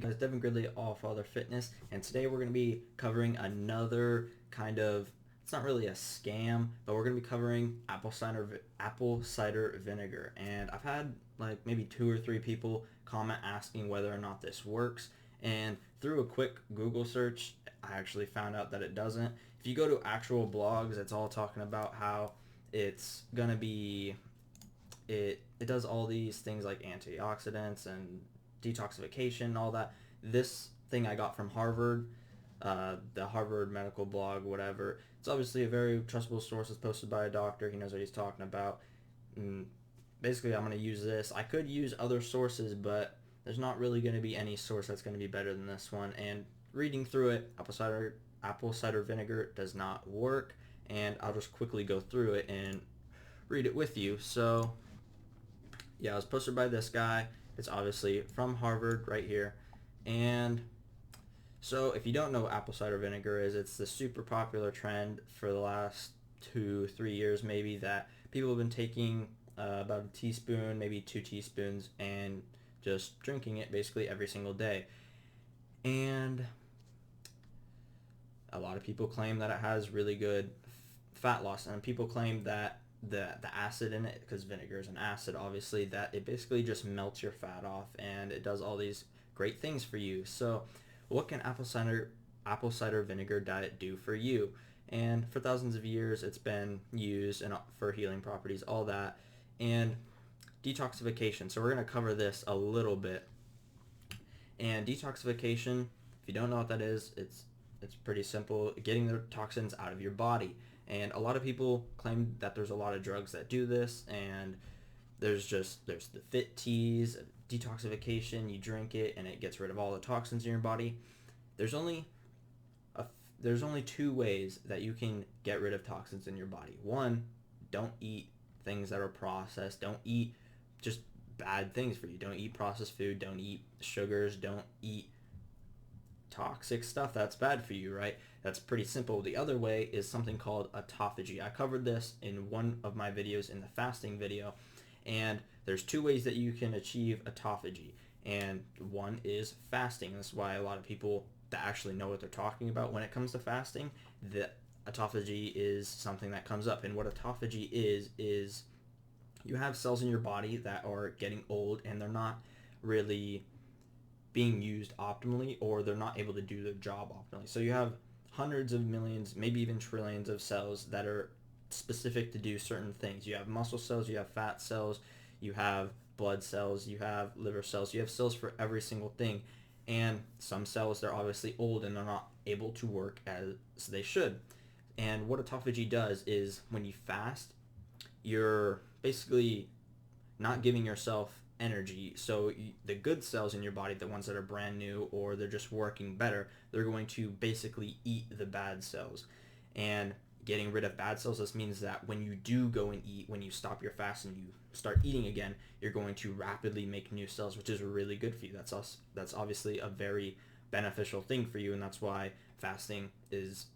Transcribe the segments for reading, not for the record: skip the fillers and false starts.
Guys, Devin Gridley, All Father Fitness, and today we're going to be covering another kind of, it's not really a scam, but we're going to be covering apple cider vinegar. And I've had like maybe 2 or 3 people comment asking whether or not this works, and through a quick Google search I actually found out that it doesn't. If you go to actual blogs, it's all talking about how it's going to be, it does all these things like antioxidants and detoxification, all that. This thing I got from Harvard, the Harvard medical blog, whatever. It's obviously a very trustable source. It's posted by a doctor. He knows what he's talking about. And basically, I'm going to use this. I could use other sources, but there's not really going to be any source that's going to be better than this one. And reading through it, apple cider vinegar does not work. And I'll just quickly go through it and read it with you. So yeah, it was posted by this guy. It's obviously from Harvard right here. And so if you don't know what apple cider vinegar is, it's the super popular trend for the last 2, 3 years maybe, that people have been taking about a teaspoon, maybe 2 teaspoons, and just drinking it basically every single day. And a lot of people claim that it has really good fat loss, and people claim that the acid in it, because vinegar is an acid obviously, that it basically just melts your fat off and it does all these great things for you. So what can apple cider vinegar diet do for you? And for thousands of years it's been used for healing properties, all that, and detoxification. So we're going to cover this a little bit. And detoxification, if you don't know what that is, it's pretty simple: getting the toxins out of your body. And a lot of people claim that there's a lot of drugs that do this, and there's the fit teas, detoxification. You drink it and it gets rid of all the toxins in your body. There's only there's only 2 ways that you can get rid of toxins in your body. One, don't eat things that are processed. Don't eat just bad things for you. Don't eat processed food. Don't eat sugars. Don't eat toxic stuff that's bad for you, right? That's pretty simple. The other way is something called autophagy. I covered this in one of my videos, in the fasting video, and there's 2 ways that you can achieve autophagy, and one is fasting. That's why a lot of people that actually know what they're talking about when it comes to fasting, the autophagy is something that comes up. And what autophagy is you have cells in your body that are getting old and they're not really being used optimally, or they're not able to do their job optimally. So you have hundreds of millions, maybe even trillions of cells that are specific to do certain things. You have muscle cells, you have fat cells, you have blood cells, you have liver cells, you have cells for every single thing. And some cells, they're obviously old and they're not able to work as they should. And what autophagy does is, when you fast, you're basically not giving yourself energy. So the good cells in your body, the ones that are brand new or they're just working better, they're going to basically eat the bad cells. And getting rid of bad cells, this means that when you do go and eat, when you stop your fast and you start eating again, you're going to rapidly make new cells, which is really good for you. That's obviously a very beneficial thing for you, and that's why fasting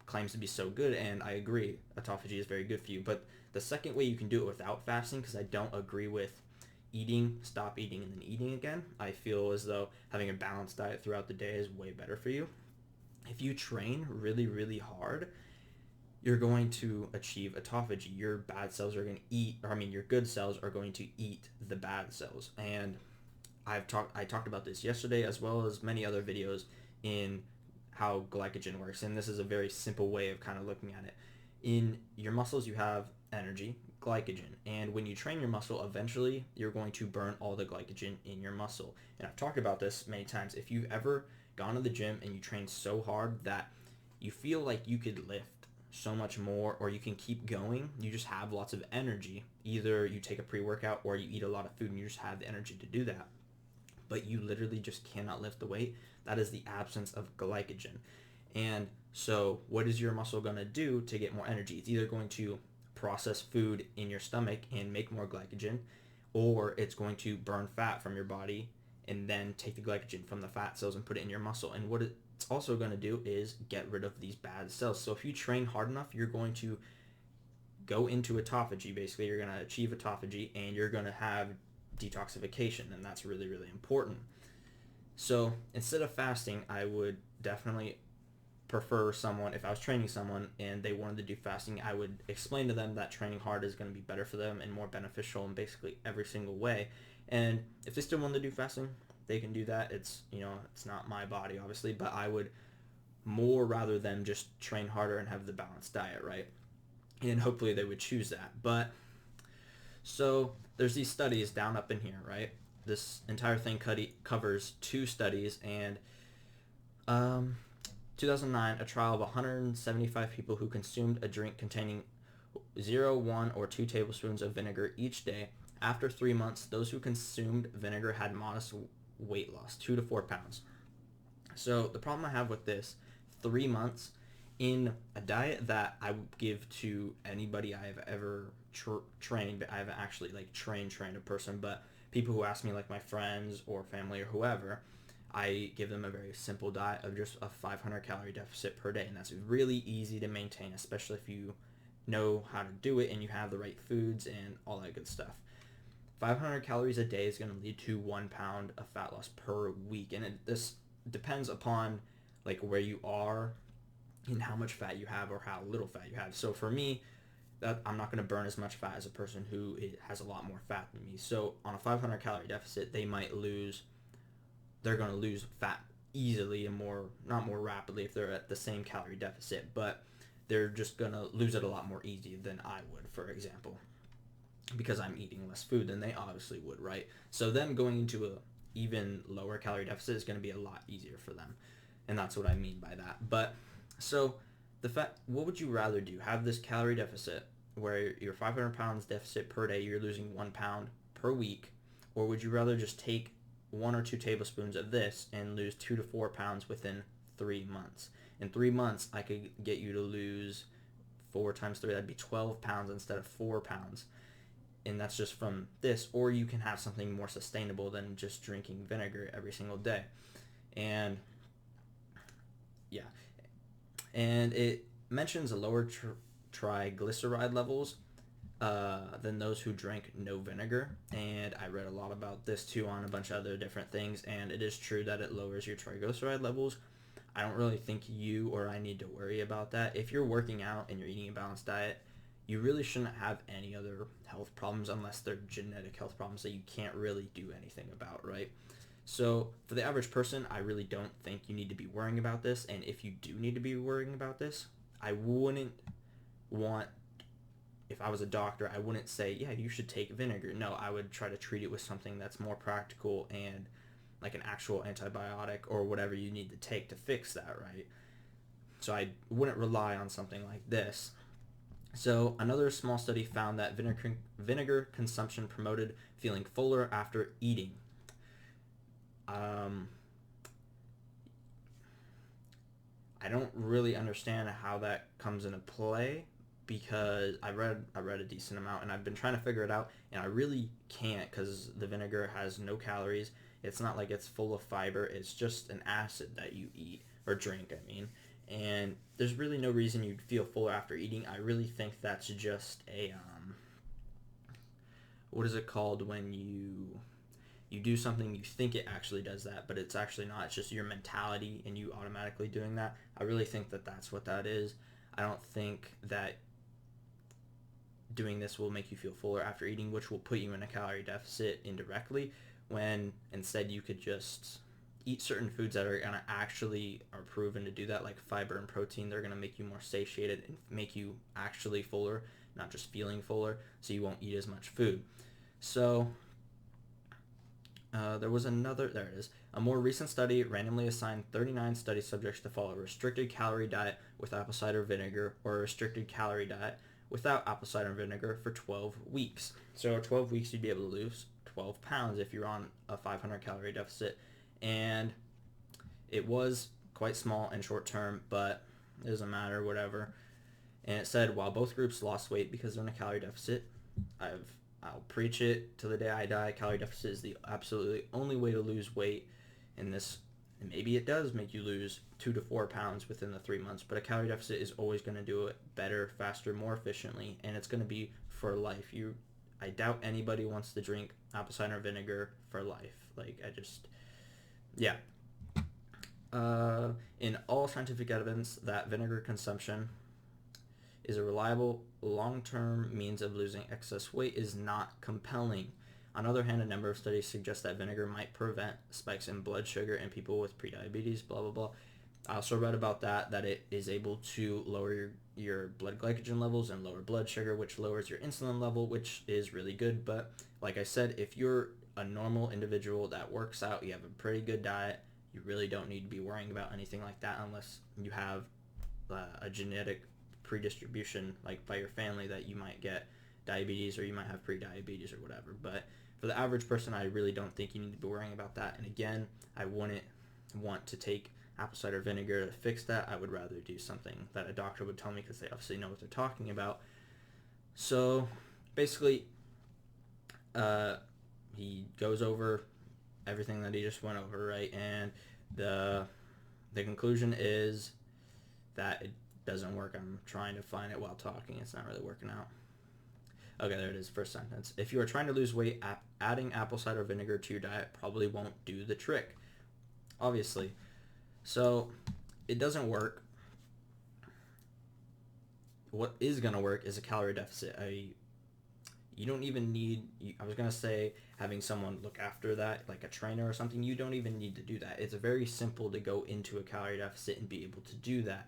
claims to be so good. And I agree, autophagy is very good for you. But the second way you can do it without fasting, because I don't agree with stop eating and then eating again. I feel as though having a balanced diet throughout the day is way better for you. If you train really, really hard, you're going to achieve autophagy. Your bad cells are going to your good cells are going to eat the bad cells. And I talked about this yesterday, as well as many other videos, in how glycogen works. And this is a very simple way of kind of looking at it. In your muscles, you have energy, glycogen, and when you train your muscle, eventually you're going to burn all the glycogen in your muscle. And I've talked about this many times. If you've ever gone to the gym and you train so hard that you feel like you could lift so much more, or you can keep going, you just have lots of energy. Either you take a pre-workout or you eat a lot of food and you just have the energy to do that, but you literally just cannot lift the weight. That is the absence of glycogen. And so what is your muscle going to do to get more energy? It's either going to process food in your stomach and make more glycogen, or it's going to burn fat from your body and then take the glycogen from the fat cells and put it in your muscle. And what it's also going to do is get rid of these bad cells. So if you train hard enough, you're going to go into autophagy. Basically, you're going to achieve autophagy and you're going to have detoxification, and that's really, really important. So instead of fasting, I would definitely prefer someone, if I was training someone and they wanted to do fasting, I would explain to them that training hard is going to be better for them and more beneficial in basically every single way. And if they still want to do fasting, they can do that. It's, it's not my body, obviously, but I would more rather than just train harder and have the balanced diet, right? And hopefully they would choose that. But so there's these studies down up in here, right? This entire thing covers two studies, and um, 2009, a trial of 175 people who consumed a drink containing 0, 1, or 2 tablespoons of vinegar each day. After 3 months, those who consumed vinegar had modest weight loss, 2 to 4 pounds. So the problem I have with this, 3 months in a diet that I would give to anybody I have ever trained, but I haven't actually like trained a person, but people who ask me, like my friends or family or whoever, I give them a very simple diet of just a 500 calorie deficit per day, and that's really easy to maintain, especially if you know how to do it and you have the right foods and all that good stuff. 500 calories a day is going to lead to 1 pound of fat loss per week, and this depends upon like where you are and how much fat you have or how little fat you have. So for me, that I'm not going to burn as much fat as a person who has a lot more fat than me. So on a 500 calorie deficit, they're going to lose fat easily and not more rapidly if they're at the same calorie deficit, but they're just going to lose it a lot more easy than I would, for example, because I'm eating less food than they obviously would, right? So them going into a even lower calorie deficit is going to be a lot easier for them, and that's what I mean by that. But so what would you rather do? Have this calorie deficit where you're 500 pounds deficit per day, you're losing 1 pound per week, or would you rather just take 1 or 2 tablespoons of this and lose 2 to 4 pounds within 3 months? In 3 months, I could get you to lose 4 times 3, that'd be 12 pounds instead of 4 pounds. And that's just from this. Or you can have something more sustainable than just drinking vinegar every single day. And yeah. And it mentions lower triglyceride levels than those who drank no vinegar. And I read a lot about this too on a bunch of other different things, and it is true that it lowers your triglyceride levels. I don't really think you or I need to worry about that. If you're working out and you're eating a balanced diet, you really shouldn't have any other health problems unless they're genetic health problems that you can't really do anything about, right? So for the average person, I really don't think you need to be worrying about this. And if you do need to be worrying about this, I wouldn't want, if I was a doctor, I wouldn't say, yeah, you should take vinegar. No, I would try to treat it with something that's more practical and like an actual antibiotic or whatever you need to take to fix that, right? So I wouldn't rely on something like this. So another small study found that vinegar consumption promoted feeling fuller after eating. I don't really understand how that comes into play because I read a decent amount and I've been trying to figure it out, and I really can't because the vinegar has no calories. It's not like it's full of fiber. It's just an acid that you eat or drink, I mean. And there's really no reason you'd feel fuller after eating. I really think that's just a what is it called when you do something, you think it actually does that, but it's actually not. It's just your mentality and you automatically doing that. I really think that that's what that is. I don't think that doing this will make you feel fuller after eating, which will put you in a calorie deficit indirectly, when instead you could just eat certain foods that are going to actually are proven to do that, like fiber and protein. They're going to make you more satiated and make you actually fuller, not just feeling fuller, so you won't eat as much food. So there it is. A more recent study randomly assigned 39 study subjects to follow a restricted calorie diet with apple cider vinegar or a restricted calorie diet without apple cider vinegar for 12 weeks. So 12 weeks you'd be able to lose 12 pounds if you're on a 500 calorie deficit. And it was quite small and short term, but it doesn't matter, whatever. And it said, while both groups lost weight because they're in a calorie deficit, I'll preach it till the day I die. Calorie deficit is the absolutely only way to lose weight in this. And maybe it does make you lose 2 to 4 pounds within the 3 months, but a calorie deficit is always going to do it better, faster, more efficiently, and it's going to be for life. I doubt anybody wants to drink apple cider vinegar for life. Yeah. In all scientific evidence that vinegar consumption is a reliable long-term means of losing excess weight is not compelling. On the other hand, a number of studies suggest that vinegar might prevent spikes in blood sugar in people with prediabetes, blah, blah, blah. I also read about that it is able to lower your blood glycogen levels and lower blood sugar, which lowers your insulin level, which is really good. But like I said, if you're a normal individual that works out, you have a pretty good diet, you really don't need to be worrying about anything like that unless you have a genetic predistribution, like by your family, that you might get diabetes or you might have pre-diabetes or whatever. But for the average person, I really don't think you need to be worrying about that. And again, I wouldn't want to take apple cider vinegar to fix that. I would rather do something that a doctor would tell me because they obviously know what they're talking about. So basically, he goes over everything that he just went over, right? And the conclusion is that it doesn't work. I'm trying to find it while talking. It's not really working out. Okay, there it is. First sentence. If you are trying to lose weight, adding apple cider vinegar to your diet probably won't do the trick. Obviously. So it doesn't work. What is going to work is a calorie deficit. You don't even need, I was going to say having someone look after that, like a trainer or something. You don't even need to do that. It's very simple to go into a calorie deficit and be able to do that.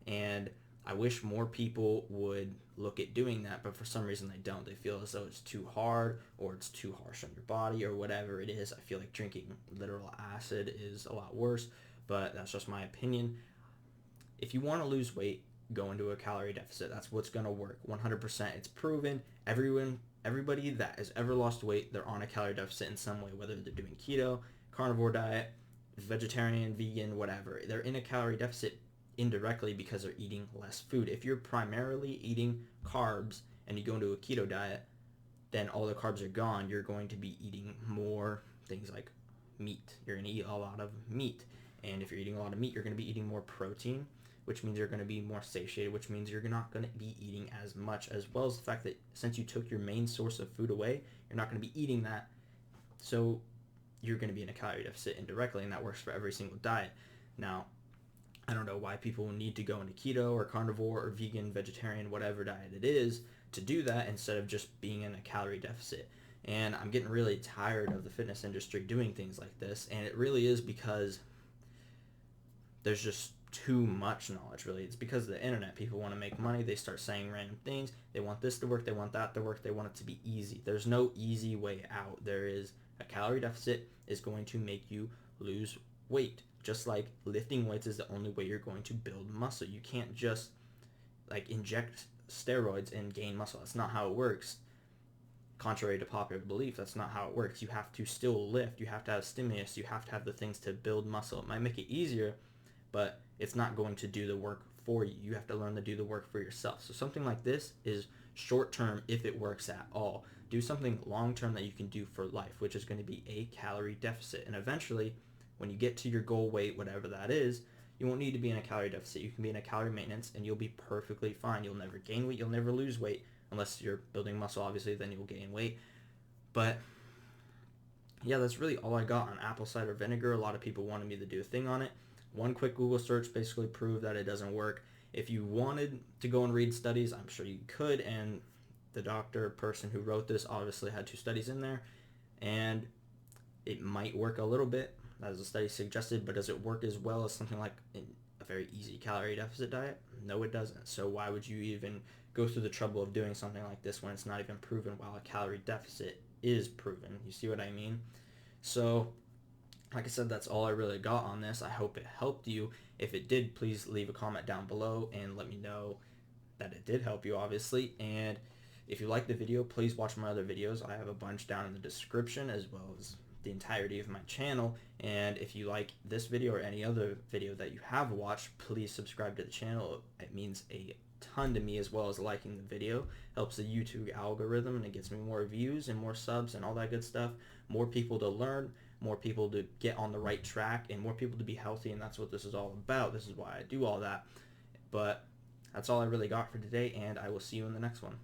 And I wish more people would look at doing that, but for some reason they don't. They feel as though it's too hard or it's too harsh on your body or whatever it is. I feel like drinking literal acid is a lot worse, but that's just my opinion. If you want to lose weight, go into a calorie deficit. That's what's going to work. 100%. It's proven. Everybody that has ever lost weight, they're on a calorie deficit in some way, whether they're doing keto, carnivore diet, vegetarian, vegan, whatever. They're in a calorie deficit indirectly because they're eating less food. If you're primarily eating carbs and you go into a keto diet, then all the carbs are gone. You're going to be eating more things like meat. You're going to eat a lot of meat. And if you're eating a lot of meat, you're going to be eating more protein, which means you're going to be more satiated, which means you're not going to be eating as much, as well as the fact that since you took your main source of food away, you're not going to be eating that. So you're going to be in a calorie deficit indirectly, and that works for every single diet. Now, I don't know why people need to go into keto or carnivore or vegan, vegetarian, whatever diet it is to do that instead of just being in a calorie deficit. And I'm getting really tired of the fitness industry doing things like this, and it really is because there's just too much knowledge, really. It's because of the internet. People want to make money. They start saying random things. They want this to work. They want that to work. They want it to be easy. There's no easy way out. There is a calorie deficit is going to make you lose weight. Just like lifting weights is the only way you're going to build muscle. You can't just like inject steroids and gain muscle. That's not how it works. Contrary to popular belief, that's not how it works. You have to still lift. You have to have stimulus. You have to have the things to build muscle. It might make it easier, but it's not going to do the work for you. You have to learn to do the work for yourself. So something like this is short term if it works at all. Do something long term that you can do for life, which is going to be a calorie deficit. And eventually, when you get to your goal weight, whatever that is, you won't need to be in a calorie deficit. You can be in a calorie maintenance and you'll be perfectly fine. You'll never gain weight. You'll never lose weight unless you're building muscle. Obviously, then you'll gain weight. But yeah, that's really all I got on apple cider vinegar. A lot of people wanted me to do a thing on it. One quick Google search basically proved that it doesn't work. If you wanted to go and read studies, I'm sure you could. And the person who wrote this obviously had 2 studies in there. And it might work a little bit, as the study suggested, but does it work as well as something like a very easy calorie deficit diet? No, it doesn't. So why would you even go through the trouble of doing something like this when it's not even proven, while a calorie deficit is proven? You see what I mean? So, like I said, that's all I really got on this. I hope it helped you. If it did, please leave a comment down below and let me know that it did help you, obviously. And if you like the video, please watch my other videos. I have a bunch down in the description, as well as the entirety of my channel. And if you like this video or any other video that you have watched, please subscribe to the channel. It means a ton to me, as well as liking the video. Helps the YouTube algorithm, and it gets me more views and more subs and all that good stuff. More people to learn, more people to get on the right track, and more people to be healthy, and that's what this is all about. This is why I do all that. But that's all I really got for today, and I will see you in the next one.